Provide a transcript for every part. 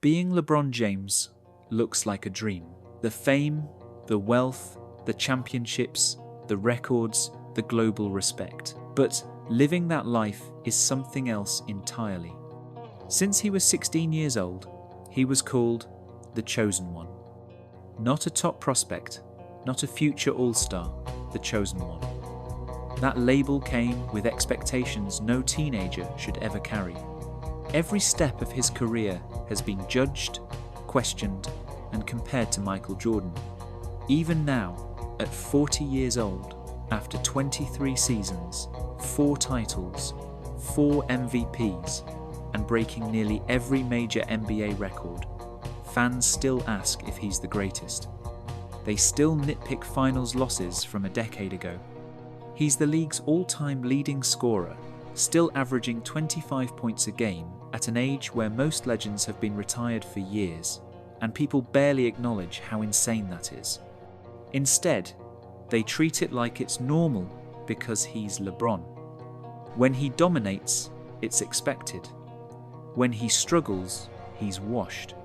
Being LeBron James looks like a dream. The fame, the wealth, the championships, the records, the global respect. But living that life is something else entirely. Since he was 16 years old, he was called the Chosen One. Not a top prospect, not a future all-star, the Chosen One. That label came with expectations no teenager should ever carry. Every step of his career has been judged, questioned, and compared to Michael Jordan. Even now, at 40 years old, after 23 seasons, 4 titles, 4 MVPs, and breaking nearly every major NBA record, fans still ask if he's the greatest. They still nitpick finals losses from a decade ago. He's the league's all-time leading scorer, still averaging 25 points a game at an age where most legends have been retired for years, and people barely acknowledge how insane that is. Instead, they treat it like it's normal because he's LeBron. When he dominates, it's expected. When he struggles, he's washed.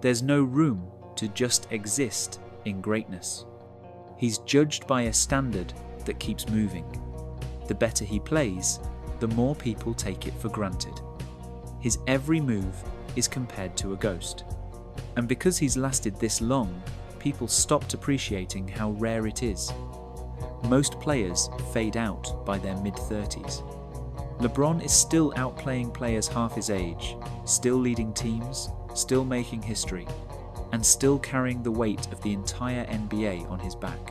There's no room to just exist in greatness. He's judged by a standard that keeps moving. The better he plays, the more people take it for granted. His every move is compared to a ghost. And because he's lasted this long, people stopped appreciating how rare it is. Most players fade out by their mid-30s. LeBron is still outplaying players half his age, still leading teams, still making history, and still carrying the weight of the entire NBA on his back.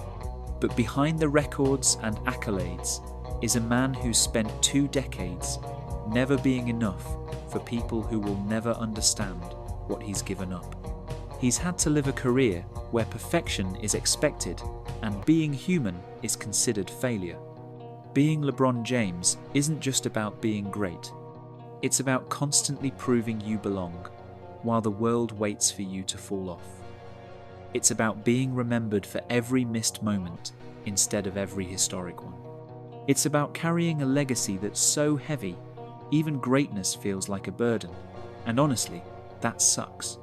But behind the records and accolades is a man who's spent 2 decades never being enough for people who will never understand what he's given up. He's had to live a career where perfection is expected and being human is considered failure. Being LeBron James isn't just about being great. It's about constantly proving you belong while the world waits for you to fall off. It's about being remembered for every missed moment instead of every historic one. It's about carrying a legacy that's so heavy, even greatness feels like a burden. And honestly, that sucks.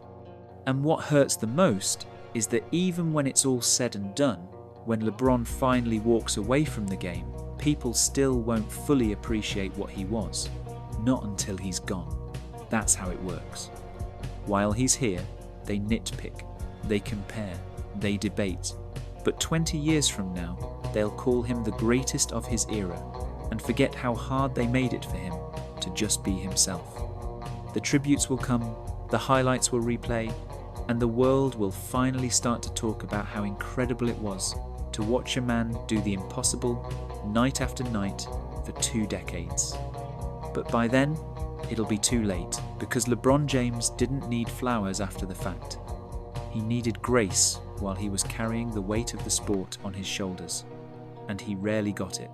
And what hurts the most is that even when it's all said and done, when LeBron finally walks away from the game, people still won't fully appreciate what he was. Not until he's gone. That's how it works. While he's here, they nitpick, they compare, they debate. But 20 years from now, they'll call him the greatest of his era and forget how hard they made it for him to just be himself. The tributes will come, the highlights will replay, and the world will finally start to talk about how incredible it was to watch a man do the impossible night after night for 2 decades. But by then, it'll be too late, because LeBron James didn't need flowers after the fact. He needed grace while he was carrying the weight of the sport on his shoulders, and he rarely got it.